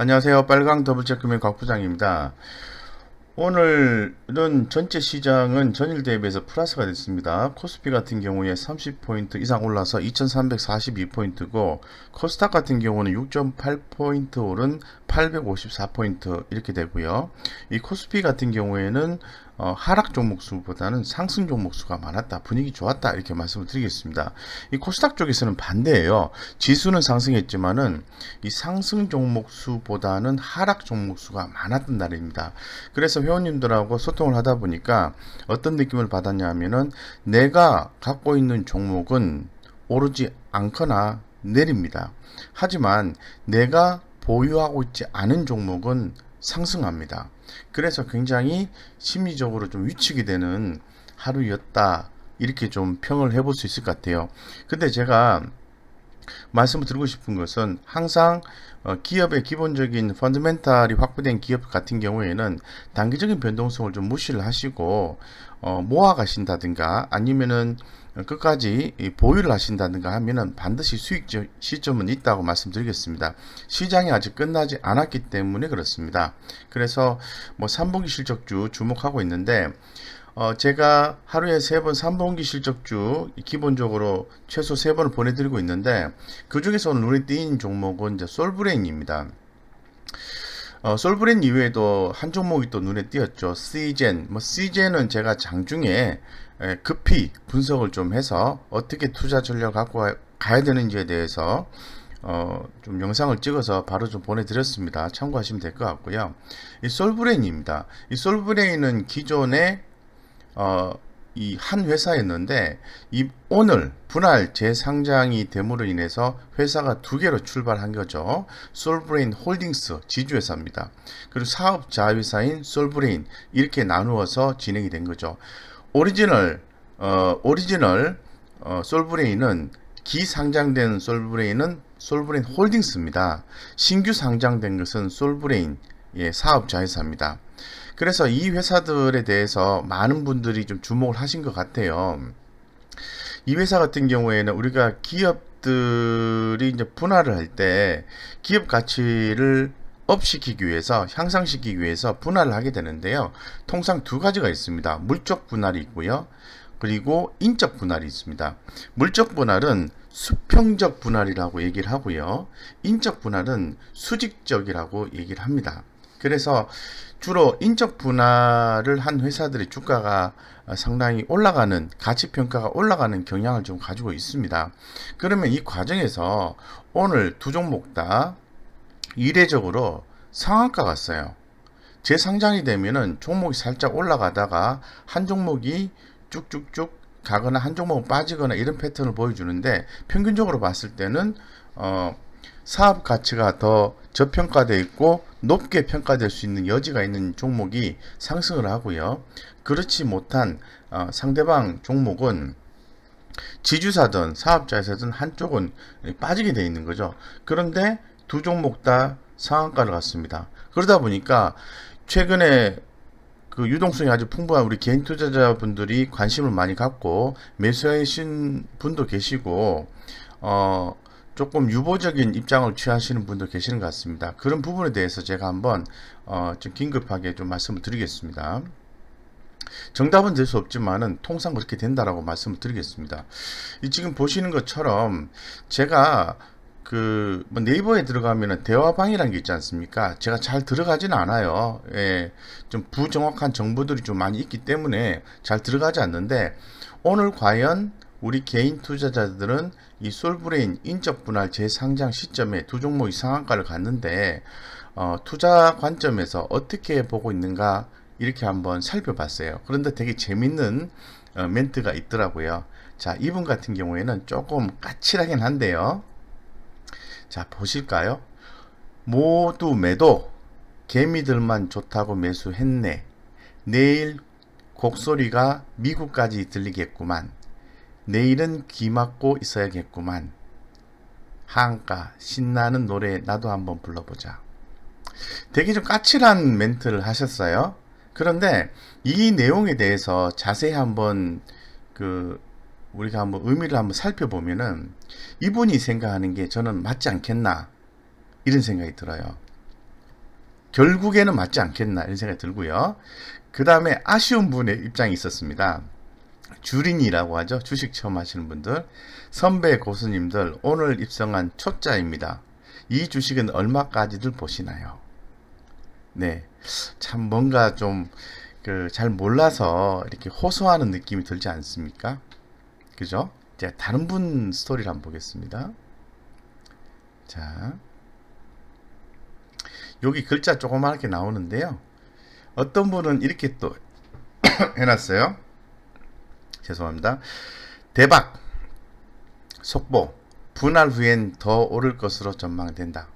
안녕하세요. 빨강 더블체크맨 곽부장입니다. 오늘은 전체 시장은 전일 대비해서 플러스가 됐습니다. 코스피 같은 경우에 30포인트 이상 올라서 2342포인트고 코스닥 같은 경우는 6.8포인트 오른 854포인트 이렇게 되고요. 이 코스피 같은 경우에는 하락 종목 수보다는 상승 종목 수가 많았다. 분위기 좋았다. 이렇게 말씀을 드리겠습니다. 이 코스닥 쪽에서는 반대예요. 지수는 상승했지만은 이 상승 종목 수보다는 하락 종목 수가 많았던 날입니다. 그래서 회원님들하고 소통을 하다 보니까 어떤 느낌을 받았냐 하면은 내가 갖고 있는 종목은 오르지 않거나 내립니다. 하지만 내가 보유하고 있지 않은 종목은 상승합니다. 그래서 굉장히 심리적으로 좀 위축이 되는 하루였다. 이렇게 좀 평을 해볼 수 있을 것 같아요. 근데 제가 말씀을 드리고 싶은 것은 항상 기업의 기본적인 펀더멘탈이 확보된 기업 같은 경우에는 단기적인 변동성을 좀 무시를 하시고 모아 가신다든가 아니면은 끝까지 보유를 하신다든가 하면은 반드시 수익 시점은 있다고 말씀드리겠습니다. 시장이 아직 끝나지 않았기 때문에 그렇습니다. 그래서 뭐 3분기 실적주 주목하고 있는데 제가 하루에 3번 3분기 실적주 기본적으로 최소 3번을 보내드리고 있는데 그 중에서 오늘 눈에 띄는 종목은 이제 솔브레인입니다. 솔브레인 이외에도 한 종목이 또 눈에 띄었죠. C젠. C젠은 제가 장중에 급히 분석을 좀 해서 어떻게 투자 전략 갖고 가야 되는지에 대해서 좀 영상을 찍어서 바로 좀 보내드렸습니다. 참고하시면 될 것 같고요. 이 솔브레인입니다. 이 솔브레인은 기존에 이 한 회사였는데 오늘 분할 재상장이 됨으로 인해서 회사가 두 개로 출발한 거죠. 솔브레인 홀딩스 지주회사입니다. 그리고 사업 자회사인 솔브레인 이렇게 나누어서 진행이 된 거죠. 오리지널 솔브레인은 기상장된 솔브레인은 솔브레인 홀딩스입니다. 신규 상장된 것은 솔브레인 사업 자회사입니다. 그래서 이 회사들에 대해서 많은 분들이 좀 주목을 하신 것 같아요. 이 회사 같은 경우에는 우리가 기업들이 이제 분할을 할 때 기업 가치를 업시키기 위해서 향상시키기 위해서 분할을 하게 되는데요. 통상 두 가지가 있습니다. 물적 분할이 있고요. 그리고 인적 분할이 있습니다. 물적 분할은 수평적 분할이라고 얘기를 하고요. 인적 분할은 수직적이라고 얘기를 합니다. 그래서 주로 인적 분할을 한 회사들의 주가가 상당히 올라가는 가치평가가 올라가는 경향을 좀 가지고 있습니다. 그러면 이 과정에서 오늘 두 종목 다 이례적으로 상한가 갔어요. 재상장이 되면은 종목이 살짝 올라가다가 한 종목이 쭉쭉쭉 가거나 한 종목은 빠지거나 이런 패턴을 보여주는데 평균적으로 봤을 때는 사업 가치가 더 저평가되어 있고 높게 평가될 수 있는 여지가 있는 종목이 상승을 하고요. 그렇지 못한 상대방 종목은 지주사든 사업자회사든 한쪽은 빠지게 되어 있는 거죠. 그런데 두 종목 다 상한가를 갔습니다. 그러다 보니까 최근에 그 유동성이 아주 풍부한 우리 개인 투자자분들이 관심을 많이 갖고 매수하신 분도 계시고 조금 유보적인 입장을 취하시는 분도 계시는 것 같습니다. 그런 부분에 대해서 제가 한번 좀 긴급하게 좀 말씀을 드리겠습니다. 정답은 될 수 없지만은 통상 그렇게 된다라고 말씀을 드리겠습니다. 지금 보시는 것처럼 제가 뭐 네이버에 들어가면은 대화방이라는 게 있지 않습니까? 제가 잘 들어가지는 않아요. 예, 좀 부정확한 정보들이 좀 많이 있기 때문에 잘 들어가지 않는데 오늘 과연 우리 개인 투자자들은 이 솔브레인 인적 분할 재상장 시점에 두 종목이 상한가를 갔는데 투자 관점에서 어떻게 보고 있는가 이렇게 한번 살펴봤어요. 그런데 되게 재밌는 멘트가 있더라고요. 자, 이분 같은 경우에는 조금 까칠하긴 한데요. 자, 보실까요? 모두 매도. 개미들만 좋다고 매수했네. 내일 곡소리가 미국까지 들리겠구만. 내일은 귀 막고 있어야겠구만. 한가 신나는 노래 나도 한번 불러보자. 되게 좀 까칠한 멘트를 하셨어요. 그런데 이 내용에 대해서 자세히 한번 우리가 한번 의미를 한번 살펴보면은 이분이 생각하는 게 저는 맞지 않겠나 이런 생각이 들어요. 결국에는 맞지 않겠나 이런 생각이 들고요. 그 다음에 아쉬운 분의 입장이 있었습니다. 주린이라고 하죠. 주식 처음 하시는 분들, 선배 고수님들 오늘 입성한 초짜입니다. 이 주식은 얼마까지들 보시나요? 네, 참 뭔가 좀 잘 몰라서 이렇게 호소하는 느낌이 들지 않습니까? 그죠? 제가 다른 분 스토리를 한번 보겠습니다. 자, 여기 글자 조그맣게 나오는데요. 어떤 분은 이렇게 또 해놨어요. 죄송합니다. 대박! 속보! 분할 후엔 더 오를 것으로 전망된다.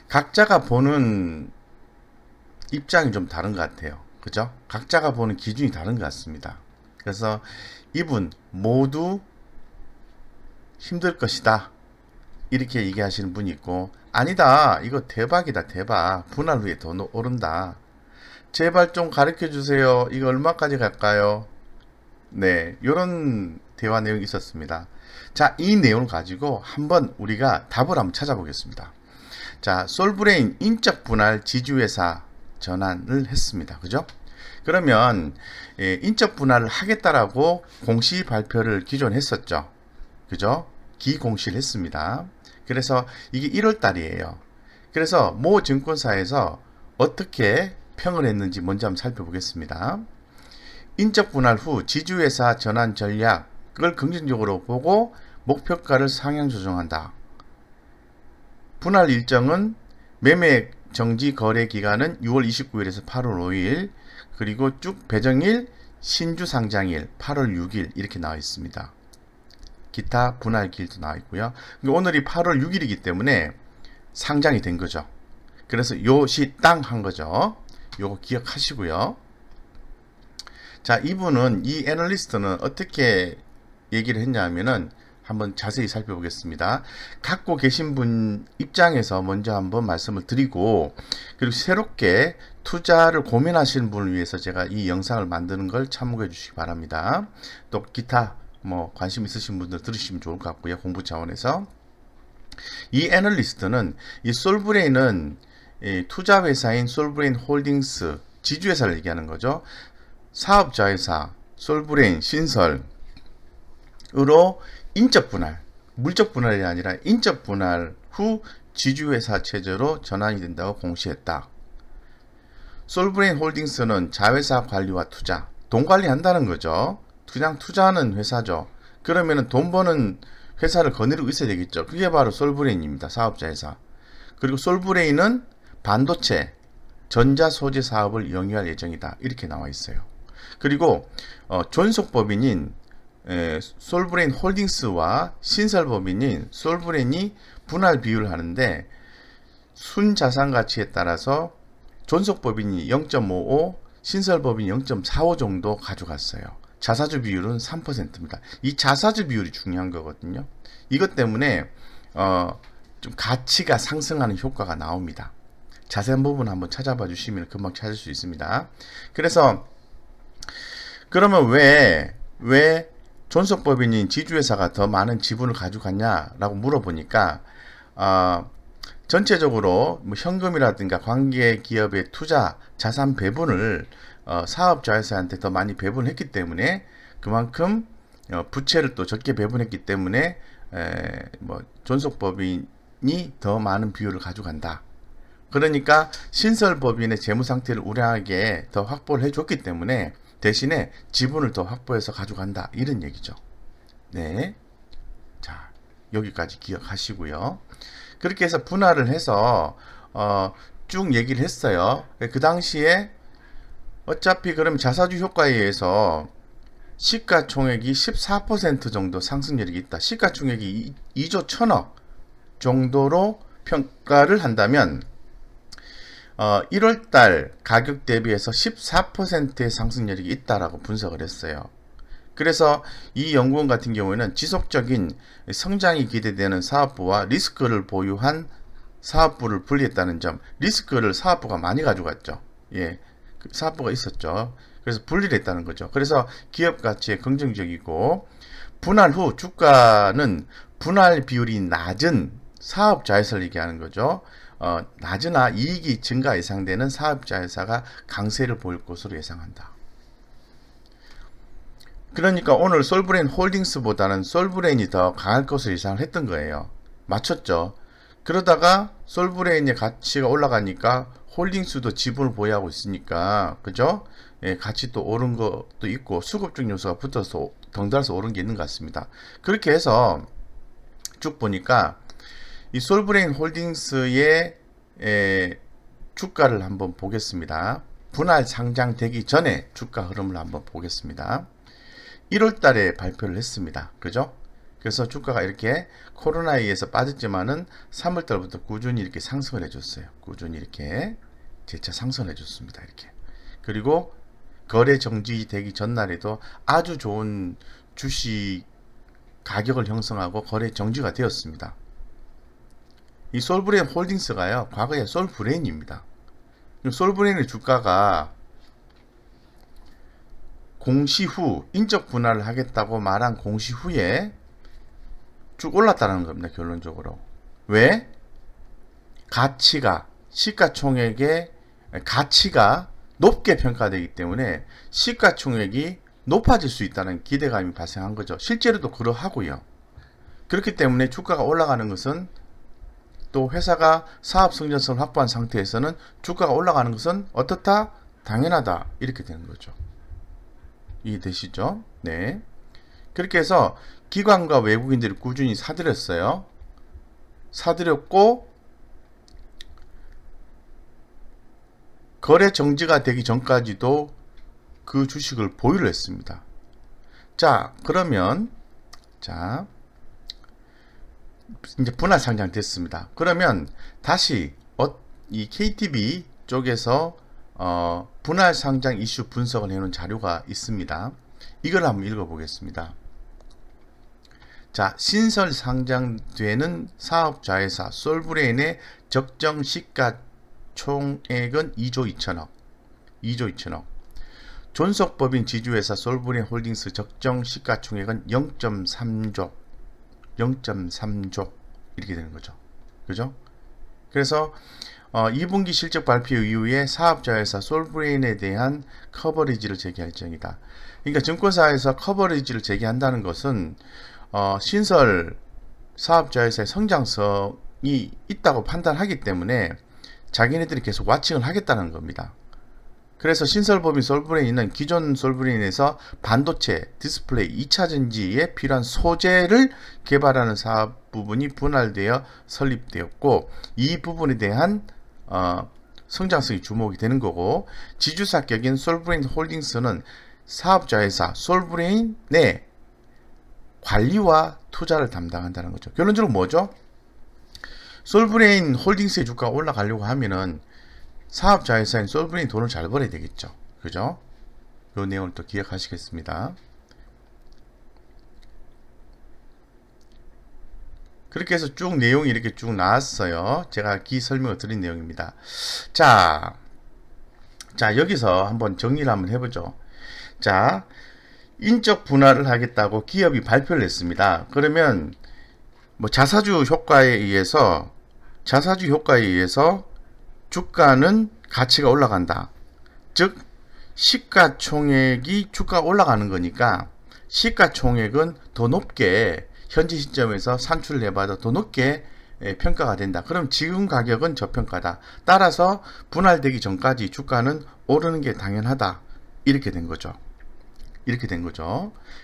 각자가 보는 입장이 좀 다른 것 같아요. 그죠? 각자가 보는 기준이 다른 것 같습니다. 그래서 이분 모두 힘들 것이다. 이렇게 얘기하시는 분이 있고, 아니다. 이거 대박이다. 대박. 분할 후에 더 오른다. 제발 좀 가르쳐 주세요. 이거 얼마까지 갈까요? 네, 요런 대화 내용이 있었습니다. 자, 이 내용을 가지고 한번 우리가 답을 한번 찾아보겠습니다. 자, 솔브레인 인적 분할 지주회사 전환을 했습니다. 그죠? 그러면 인적 분할을 하겠다라고 공시 발표를 기존에 했었죠. 그죠? 기공시를 했습니다. 그래서 이게 1월 달이에요. 그래서 모 증권사에서 어떻게 평을 했는지 먼저 한번 살펴보겠습니다. 인적 분할 후 지주회사 전환 전략을 긍정적으로 보고 목표가를 상향 조정한다. 분할 일정은 매매 정지 거래 기간은 6월 29일에서 8월 5일, 그리고 쭉 배정일, 신주 상장일 8월 6일 이렇게 나와 있습니다. 기타 분할 기일도 나와 있고요. 오늘이 8월 6일이기 때문에 상장이 된 거죠. 그래서 요시 땅 한 거죠. 요거 기억하시고요. 자, 이분은, 이 애널리스트는 어떻게 얘기를 했냐면은 한번 자세히 살펴보겠습니다. 갖고 계신 분 입장에서 먼저 한번 말씀을 드리고, 그리고 새롭게 투자를 고민하시는 분을 위해서 제가 이 영상을 만드는 걸 참고해 주시기 바랍니다. 또 기타 관심 있으신 분들 들으시면 좋을 것 같고요. 공부 차원에서. 이 애널리스트는 이 솔브레인은 투자회사인 솔브레인 홀딩스 지주회사를 얘기하는 거죠. 사업자회사 솔브레인 신설으로 인적 분할, 물적 분할이 아니라 인적 분할 후 지주회사 체제로 전환이 된다고 공시했다. 솔브레인 홀딩스는 자회사 관리와 투자, 돈 관리한다는 거죠. 그냥 투자하는 회사죠. 그러면은 돈 버는 회사를 거느리고 있어야 되겠죠. 그게 바로 솔브레인입니다. 사업자회사. 그리고 솔브레인은 반도체, 전자소재 사업을 영위할 예정이다. 이렇게 나와 있어요. 그리고 존속법인인 솔브레인 홀딩스와 신설법인인 솔브레인이 분할 비율을 하는데 순자산 가치에 따라서 존속법인이 0.55, 신설법인이 0.45 정도 가져갔어요. 자사주 비율은 3%입니다. 이 자사주 비율이 중요한 거거든요. 이것 때문에 좀 가치가 상승하는 효과가 나옵니다. 자세한 부분 한번 찾아봐 주시면 금방 찾을 수 있습니다. 그래서 그러면 왜 존속법인인 지주회사가 더 많은 지분을 가져갔냐라고 물어보니까 전체적으로 현금이라든가 관계 기업의 투자 자산 배분을 사업자회사한테 더 많이 배분했기 때문에 그만큼 부채를 또 적게 배분했기 때문에 존속법인이 더 많은 비율을 가져간다. 그러니까 신설법인의 재무 상태를 우량하게 더 확보를 해줬기 때문에 대신에 지분을 더 확보해서 가져간다. 이런 얘기죠. 네. 자, 여기까지 기억하시고요. 그렇게 해서 분할을 해서 쭉 얘기를 했어요. 그 당시에 어차피 그럼 자사주 효과에 의해서 시가총액이 14% 정도 상승률이 있다. 시가총액이 2조 1000억 정도로 평가를 한다면 1월달 가격 대비해서 14%의 상승률이 있다라고 분석을 했어요. 그래서 이 연구원 같은 경우에는 지속적인 성장이 기대되는 사업부와 리스크를 보유한 사업부를 분리했다는 점, 리스크를 사업부가 많이 가져갔죠. 예, 사업부가 있었죠. 그래서 분리를 했다는 거죠. 그래서 기업 가치에 긍정적이고, 분할 후 주가는 분할 비율이 낮은 사업자회사를 얘기하는 거죠. 낮으나 이익이 증가 예상되는 사업자회사가 강세를 보일 것으로 예상한다. 그러니까 오늘 솔브레인 홀딩스보다는 솔브레인이 더 강할 것으로 예상을 했던 거예요. 맞췄죠? 그러다가 솔브레인의 가치가 올라가니까 홀딩스도 지분을 보유하고 있으니까, 그죠? 예, 같이 또 오른 것도 있고 수급적 요소가 붙어서 덩달아서 오른 게 있는 것 같습니다. 그렇게 해서 쭉 보니까 이 솔브레인 홀딩스의 주가를 한번 보겠습니다. 분할 상장되기 전에 주가 흐름을 한번 보겠습니다. 1월 달에 발표를 했습니다. 그죠? 그래서 주가가 이렇게 코로나에 의해서 빠졌지만은 3월 달부터 꾸준히 이렇게 상승을 해줬어요. 꾸준히 이렇게 재차 상승을 해줬습니다. 이렇게. 그리고 거래 정지되기 전날에도 아주 좋은 주식 가격을 형성하고 거래 정지가 되었습니다. 이 솔브레인 홀딩스가요, 과거에 솔브레인입니다. 솔브레인의 주가가 공시 후 인적 분할을 하겠다고 말한 공시 후에 쭉 올랐다는 겁니다. 결론적으로. 왜? 가치가 시가총액의 가치가 높게 평가되기 때문에 시가총액이 높아질 수 있다는 기대감이 발생한 거죠. 실제로도 그러하고요. 그렇기 때문에 주가가 올라가는 것은 또 회사가 사업 성장성을 확보한 상태에서는 주가가 올라가는 것은 어떻다? 당연하다. 이렇게 되는 거죠. 이해되시죠? 네. 그렇게 해서 기관과 외국인들이 꾸준히 사들였어요. 사들였고 거래 정지가 되기 전까지도 그 주식을 보유를 했습니다. 자, 그러면 이제 분할 상장 됐습니다. 그러면 다시 이 KTB 쪽에서 분할 상장 이슈 분석을 해놓은 자료가 있습니다. 이걸 한번 읽어보겠습니다. 자, 신설 상장되는 사업자회사 솔브레인의 적정 시가총액은 2조 2천억. 2조 2천억. 존속법인 지주회사 솔브레인 홀딩스 적정 시가총액은 0.3조. 0.3조. 이렇게 되는 거죠. 그죠? 그래서 2분기 실적 발표 이후에 사업자회사 솔브레인에 대한 커버리지를 제기할 예정이다. 그러니까 증권사에서 커버리지를 제기한다는 것은 신설 사업자회사의 성장성이 있다고 판단하기 때문에 자기네들이 계속 와칭을 하겠다는 겁니다. 그래서 신설법인 솔브레인은 기존 솔브레인에서 반도체, 디스플레이, 2차전지에 필요한 소재를 개발하는 사업 부분이 분할되어 설립되었고 이 부분에 대한 성장성이 주목이 되는 거고 지주사격인 솔브레인 홀딩스는 사업자회사 솔브레인의 관리와 투자를 담당한다는 거죠. 결론적으로 뭐죠? 솔브레인 홀딩스의 주가가 올라가려고 하면은 사업자회사인 솔브레인 돈을 잘 벌어야 되겠죠. 그죠? 이 내용을 또 기억하시겠습니다. 그렇게 해서 쭉 내용이 이렇게 쭉 나왔어요. 제가 기 설명을 드린 내용입니다. 자, 여기서 한번 정리를 한번 해보죠. 자, 인적 분할을 하겠다고 기업이 발표를 했습니다. 그러면 뭐 자사주 효과에 의해서 주가는 가치가 올라간다. 즉 시가총액이 주가가 올라가는 거니까 시가총액은 더 높게 현재 시점에서 산출을 해봐도 더 높게 평가가 된다. 그럼 지금 가격은 저평가다. 따라서 분할되기 전까지 주가는 오르는 게 당연하다. 이렇게 된 거죠.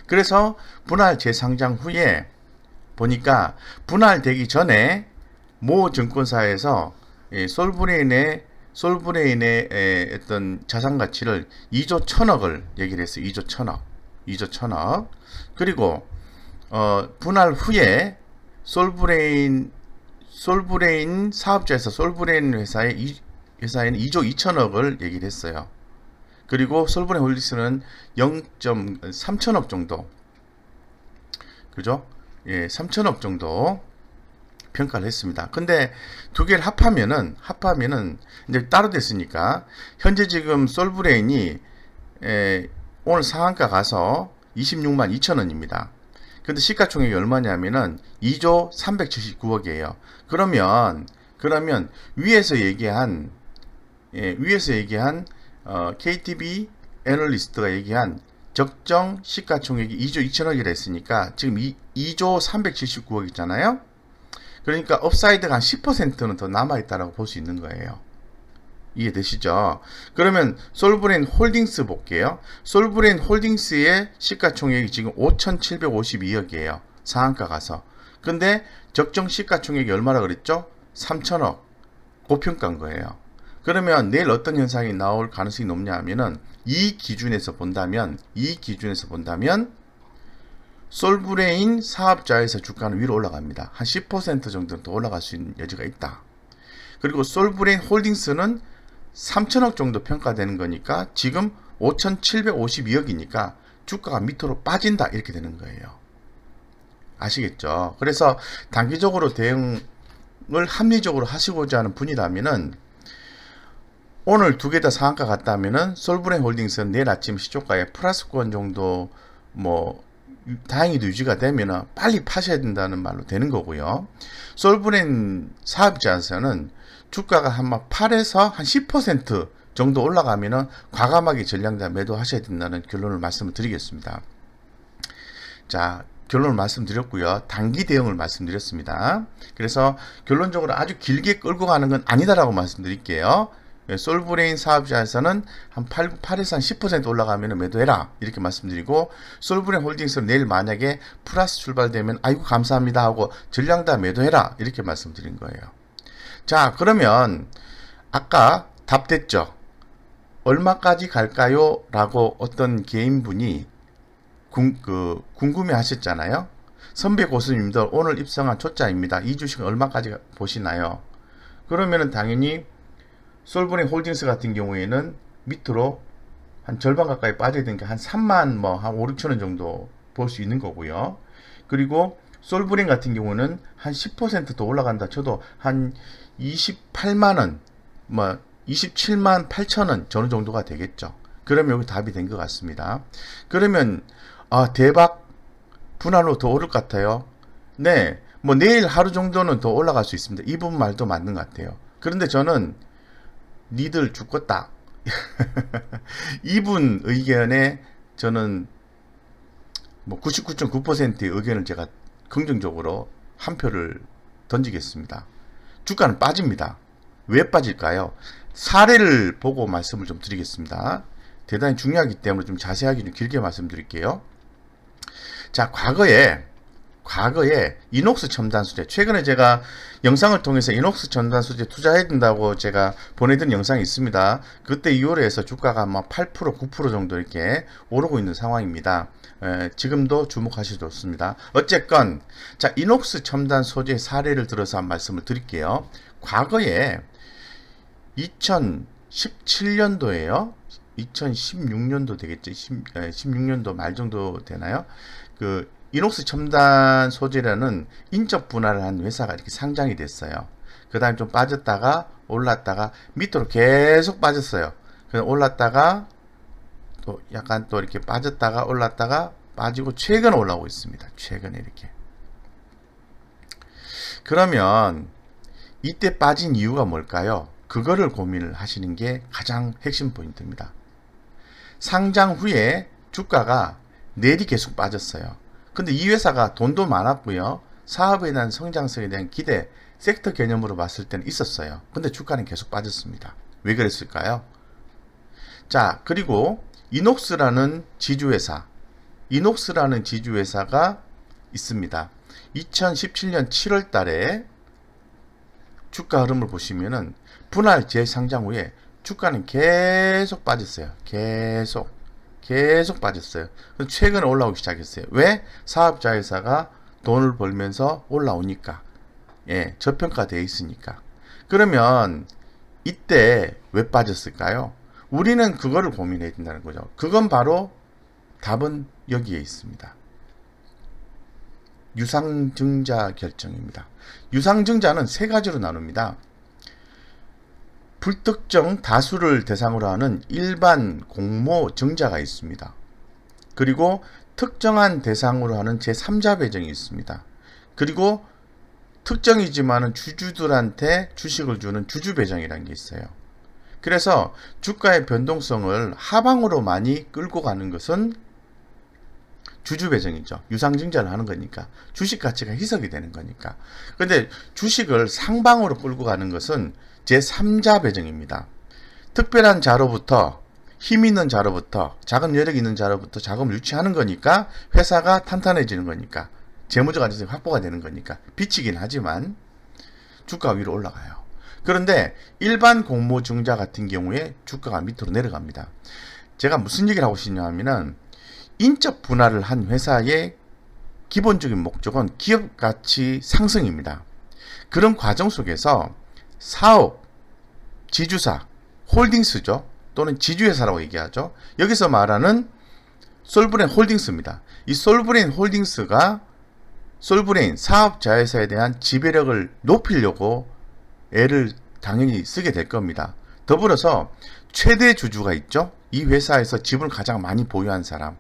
그래서 분할 재상장 후에 보니까 분할되기 전에 모 증권사에서 솔브레인의 어떤 자산 가치를 2조 1천억을 얘기를 했어요. 2조 1천억. 그리고 분할 후에 솔브레인 사업자에서 솔브레인 회사에는 2조 2천억을 얘기를 했어요. 그리고 솔브레인 홀딩스는 0.3천억 정도. 그죠? 예, 3천억 정도 평가를 했습니다. 근데 두 개를 합하면은 이제 따로 됐으니까 현재 지금 솔브레인이 오늘 상한가 가서 26만 2천 원입니다. 근데 시가총액이 얼마냐면은 2조 379억이에요. 그러면 그러면 위에서 얘기한 KTB 애널리스트가 얘기한 적정 시가총액이 2조 2천억이라 했으니까 지금 2조 379억이잖아요. 그러니까 업사이드가 한 10%는 더 남아있다라고 볼 수 있는 거예요. 이해되시죠? 그러면 솔브레인 홀딩스 볼게요. 솔브레인 홀딩스의 시가총액이 지금 5,752억이에요. 상한가 가서. 근데 적정 시가총액이 얼마라 그랬죠? 3천억. 고평가인 거예요. 그러면 내일 어떤 현상이 나올 가능성이 높냐 하면은 이 기준에서 본다면 솔브레인 사업자에서 주가는 위로 올라갑니다. 한 10% 정도는 더 올라갈 수 있는 여지가 있다. 그리고 솔브레인 홀딩스는 3천억 정도 평가되는 거니까 지금 5,752억이니까 주가가 밑으로 빠진다 이렇게 되는 거예요. 아시겠죠? 그래서 단기적으로 대응을 합리적으로 하시고자 하는 분이라면은 오늘 두 개 다 상한가 갔다면은 솔브레인 홀딩스는 내일 아침 시초가에 플러스권 정도 다행히도 유지가 되면은 빨리 파셔야 된다는 말로 되는 거고요. 솔브레인 사업자에서는 주가가 한 8에서 한 10% 정도 올라가면은 과감하게 전량자 매도하셔야 된다는 결론을 말씀을 드리겠습니다. 자, 결론을 말씀드렸고요. 단기 대응을 말씀드렸습니다. 그래서 결론적으로 아주 길게 끌고 가는 건 아니다라고 말씀드릴게요. 솔브레인 사업자에서는 한 8에서 한 10% 올라가면 매도해라 이렇게 말씀드리고, 솔브레인 홀딩스는 내일 만약에 플러스 출발되면 아이고 감사합니다 하고 전량다 매도해라 이렇게 말씀드린 거예요. 자, 그러면 아까 답됐죠? 얼마까지 갈까요? 라고 어떤 개인분이 궁금해 하셨잖아요. 선배 고수님들 오늘 입성한 초짜입니다. 이 주식은 얼마까지 보시나요? 그러면은 당연히 솔브레인 홀딩스 같은 경우에는 밑으로 한 절반 가까이 빠져야 되니까 한 3만 한 5, 6천 원 정도 볼 수 있는 거고요. 그리고 솔브레인 같은 경우는 한 10% 더 올라간다 쳐도 한 28만 원, 27만 8천 원 저는 정도가 되겠죠. 그러면 여기 답이 된 것 같습니다. 그러면 대박 분할로 더 오를 것 같아요. 네, 내일 하루 정도는 더 올라갈 수 있습니다. 이 부분 말도 맞는 것 같아요. 그런데 저는 니들 죽겠다. 이분 의견에 저는 99.9%의 의견을 제가 긍정적으로 한 표를 던지겠습니다. 주가는 빠집니다. 왜 빠질까요? 사례를 보고 말씀을 좀 드리겠습니다. 대단히 중요하기 때문에 좀 자세하게 좀 길게 말씀드릴게요. 자, 과거에 이녹스 첨단 소재, 최근에 제가 영상을 통해서 이녹스 첨단 소재 투자해야 된다고 제가 보내드린 영상이 있습니다. 그때 이후로 해서 주가가 8%, 9% 정도 이렇게 오르고 있는 상황입니다. 지금도 주목하셔도 좋습니다. 어쨌건 자, 이녹스 첨단 소재 사례를 들어서 한 말씀을 드릴게요. 과거에 2017년도에요. 2016년도 되겠죠. 16년도 말 정도 되나요? 이녹스 첨단 소재라는 인적 분할을 한 회사가 이렇게 상장이 됐어요. 그 다음에 좀 빠졌다가 올랐다가 밑으로 계속 빠졌어요. 그래서 올랐다가 또 약간 또 이렇게 빠졌다가 올랐다가 빠지고 최근에 올라오고 있습니다. 최근에 이렇게. 그러면 이때 빠진 이유가 뭘까요? 그거를 고민을 하시는 게 가장 핵심 포인트입니다. 상장 후에 주가가 내리 계속 빠졌어요. 근데 이 회사가 돈도 많았고요. 사업에 대한 성장성에 대한 기대, 섹터 개념으로 봤을 때는 있었어요. 근데 주가는 계속 빠졌습니다. 왜 그랬을까요? 자, 그리고 이녹스라는 지주회사가 있습니다. 2017년 7월 달에 주가 흐름을 보시면은 분할 재상장 후에 주가는 계속 빠졌어요. 계속 빠졌어요. 최근에 올라오기 시작했어요. 왜? 사업자 회사가 돈을 벌면서 올라오니까. 저평가되어 있으니까. 그러면 이때 왜 빠졌을까요? 우리는 그거를 고민해야 된다는 거죠. 그건 바로 답은 여기에 있습니다. 유상증자 결정입니다. 유상증자는 세 가지로 나눕니다. 불특정 다수를 대상으로 하는 일반 공모증자가 있습니다. 그리고 특정한 대상으로 하는 제3자 배정이 있습니다. 그리고 특정이지만은 주주들한테 주식을 주는 주주 배정이라는 게 있어요. 그래서 주가의 변동성을 하방으로 많이 끌고 가는 것은 주주 배정이죠. 유상증자를 하는 거니까. 주식 가치가 희석이 되는 거니까. 근데 주식을 상방으로 끌고 가는 것은 제3자 배정입니다. 특별한 자로부터, 힘 있는 자로부터, 자금 여력 있는 자로부터 자금을 유치하는 거니까 회사가 탄탄해지는 거니까 재무적 안정성이 확보가 되는 거니까 비치긴 하지만 주가가 위로 올라가요. 그런데 일반 공모증자 같은 경우에 주가가 밑으로 내려갑니다. 제가 무슨 얘기를 하고 싶냐 하면은 인적 분할을 한 회사의 기본적인 목적은 기업 가치 상승입니다. 그런 과정 속에서 사업, 지주사, 홀딩스죠. 또는 지주회사라고 얘기하죠. 여기서 말하는 솔브레인 홀딩스입니다. 이 솔브레인 홀딩스가 솔브레인 사업자회사에 대한 지배력을 높이려고 애를 당연히 쓰게 될 겁니다. 더불어서 최대 주주가 있죠. 이 회사에서 지분을 가장 많이 보유한 사람,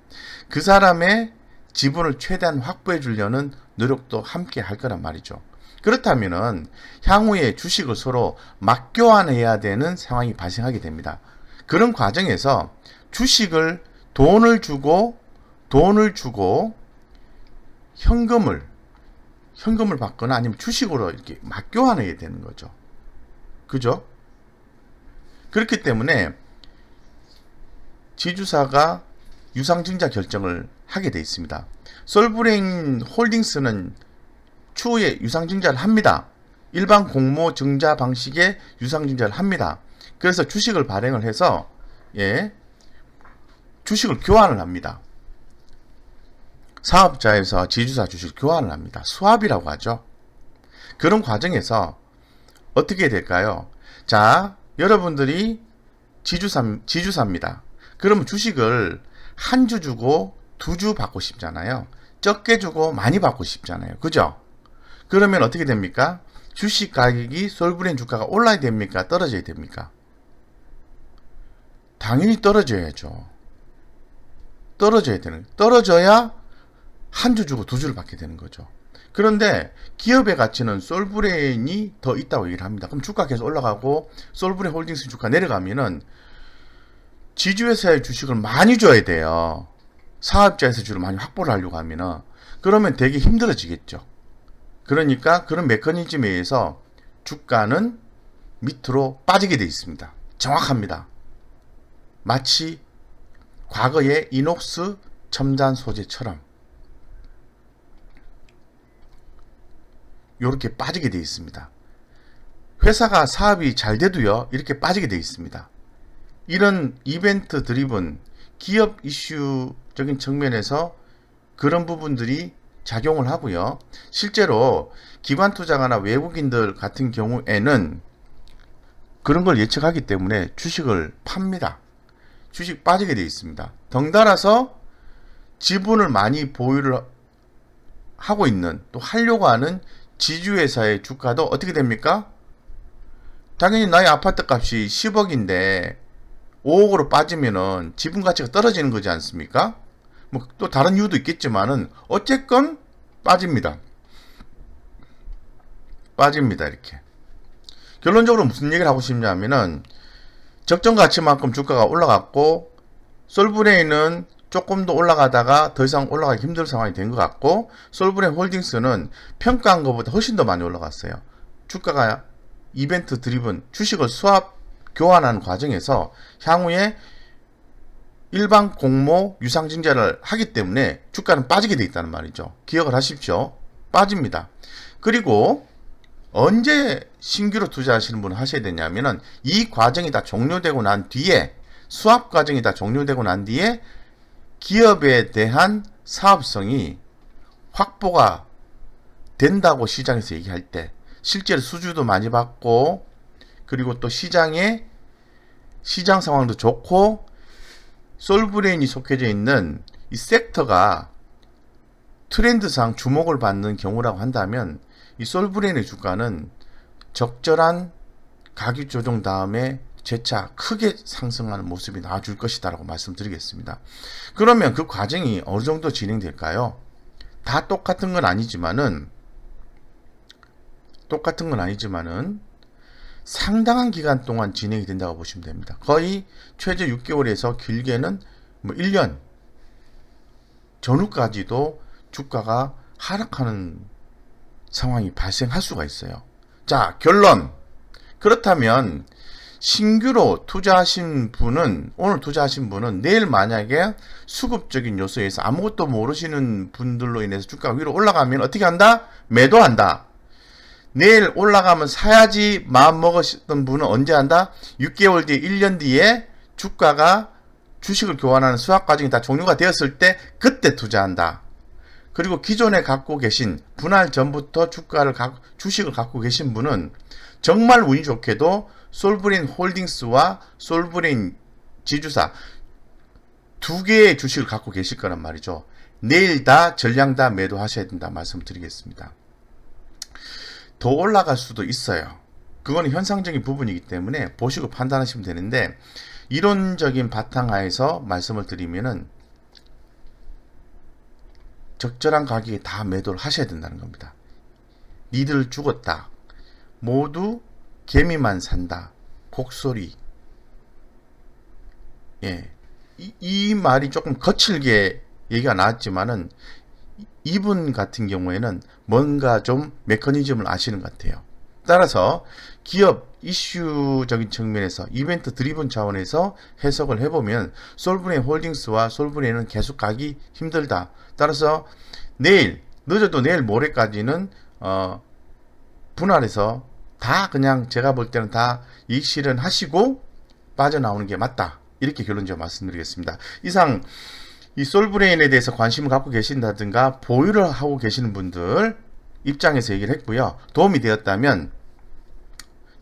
그 사람의 지분을 최대한 확보해 주려는 노력도 함께 할 거란 말이죠. 그렇다면은 향후에 주식을 서로 맞교환해야 되는 상황이 발생하게 됩니다. 그런 과정에서 주식을 돈을 주고 현금을 받거나 아니면 주식으로 이렇게 맞교환해야 되는 거죠. 그죠? 그렇기 때문에 지주사가 유상증자 결정을 하게 돼 있습니다. 솔브레인 홀딩스는 추후에 유상증자를 합니다. 일반 공모증자 방식의 유상증자를 합니다. 그래서 주식을 발행을 해서 주식을 교환을 합니다. 사업자에서 지주사 주식을 교환을 합니다. 스왑이라고 하죠. 그런 과정에서 어떻게 될까요? 자, 여러분들이 지주사입니다. 그러면 주식을 한 주 주고 2주 받고 싶잖아요. 적게 주고 많이 받고 싶잖아요. 그죠? 그러면 어떻게 됩니까? 주식 가격이 솔브레인 주가가 올라야 됩니까? 떨어져야 됩니까? 당연히 떨어져야죠. 떨어져야 한 주 주고 2주를 받게 되는 거죠. 그런데 기업의 가치는 솔브레인이 더 있다고 얘기를 합니다. 그럼 주가 계속 올라가고 솔브레인 홀딩스 주가 내려가면은 지주회사의 주식을 많이 줘야 돼요. 사업자에서 주식을 많이 확보를 하려고 하면은 그러면 되게 힘들어지겠죠. 그러니까 그런 메커니즘에 의해서 주가는 밑으로 빠지게 되어 있습니다. 정확합니다. 마치 과거의 이녹스 첨단 소재처럼 이렇게 빠지게 되어 있습니다. 회사가 사업이 잘 돼도요, 이렇게 빠지게 되어 있습니다. 이런 이벤트 드리븐 기업 이슈적인 측면에서 그런 부분들이 작용을 하고요. 실제로 기관 투자가나 외국인들 같은 경우에는 그런 걸 예측하기 때문에 주식을 팝니다. 주식 빠지게 되어 있습니다. 덩달아서 지분을 많이 보유를 하고 있는, 또 하려고 하는 지주회사의 주가도 어떻게 됩니까? 당연히 나의 아파트 값이 10억인데 5억으로 빠지면은 지분 가치가 떨어지는 거지 않습니까? 뭐 또 다른 이유도 있겠지만은 어쨌건 빠집니다. 이렇게. 결론적으로 무슨 얘기를 하고 싶냐면은 적정 가치만큼 주가가 올라갔고 솔브레인은 조금 더 올라가다가 더 이상 올라가기 힘든 상황이 된 것 같고 솔브레인 홀딩스는 평가한 것보다 훨씬 더 많이 올라갔어요. 주가가 이벤트 드리븐 주식을 스왑 교환하는 과정에서 향후에 일반 공모 유상증자를 하기 때문에 주가는 빠지게 돼 있다는 말이죠. 기억을 하십시오. 빠집니다. 그리고 언제 신규로 투자하시는 분은 하셔야 되냐면은 이 과정이 다 종료되고 난 뒤에 스왑 과정이 다 종료되고 난 뒤에 기업에 대한 사업성이 확보가 된다고 시장에서 얘기할 때 실제로 수주도 많이 받고 그리고 또 시장 상황도 좋고 솔브레인이 속해져 있는 이 섹터가 트렌드상 주목을 받는 경우라고 한다면 이 솔브레인의 주가는 적절한 가격 조정 다음에 재차 크게 상승하는 모습이 나와줄 것이다 라고 말씀드리겠습니다. 그러면 그 과정이 어느 정도 진행될까요? 다 똑같은 건 아니지만은 똑같은 건 아니지만은 상당한 기간 동안 진행이 된다고 보시면 됩니다. 거의 최저 6개월에서 길게는 뭐 1년 전후까지도 주가가 하락하는 상황이 발생할 수가 있어요. 자, 결론. 그렇다면 신규로 투자하신 분은, 오늘 투자하신 분은 내일 만약에 수급적인 요소에서 아무것도 모르시는 분들로 인해서 주가가 위로 올라가면 어떻게 한다? 매도한다. 내일 올라가면 사야지 마음 먹으셨던 분은 언제 한다? 6개월 뒤에 1년 뒤에 주가가 주식을 교환하는 수학 과정이 다 종료가 되었을 때 그때 투자한다. 그리고 기존에 갖고 계신 분할 전부터 주식을 갖고 계신 분은 정말 운이 좋게도 솔브레인 홀딩스와 솔브레인 지주사 두 개의 주식을 갖고 계실 거란 말이죠. 내일 다 전량 다 매도하셔야 된다 말씀드리겠습니다. 더 올라갈 수도 있어요. 그거는 현상적인 부분이기 때문에 보시고 판단하시면 되는데, 이론적인 바탕하에서 말씀을 드리면은 적절한 가격에 다 매도를 하셔야 된다는 겁니다. 니들 죽었다. 모두 개미만 산다. 곡소리. 예. 이 말이 조금 거칠게 얘기가 나왔지만은 이분 같은 경우에는 뭔가 좀 메커니즘을 아시는 것 같아요. 따라서 기업 이슈적인 측면에서 이벤트 드리븐 차원에서 해석을 해보면 솔브레인 홀딩스와 솔브레인은 계속 가기 힘들다. 따라서 내일 늦어도 내일 모레까지는 분할해서 다 그냥 제가 볼 때는 다 이익 실현하시고 빠져나오는 게 맞다. 이렇게 결론적으로 말씀드리겠습니다. 이상 이 솔브레인에 대해서 관심을 갖고 계신다든가 보유를 하고 계시는 분들 입장에서 얘기를 했고요. 도움이 되었다면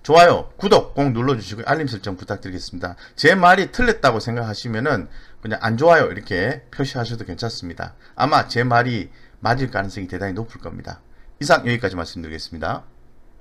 좋아요, 구독 꼭 눌러주시고 알림 설정 부탁드리겠습니다. 제 말이 틀렸다고 생각하시면은 그냥 안 좋아요 이렇게 표시하셔도 괜찮습니다. 아마 제 말이 맞을 가능성이 대단히 높을 겁니다. 이상 여기까지 말씀드리겠습니다.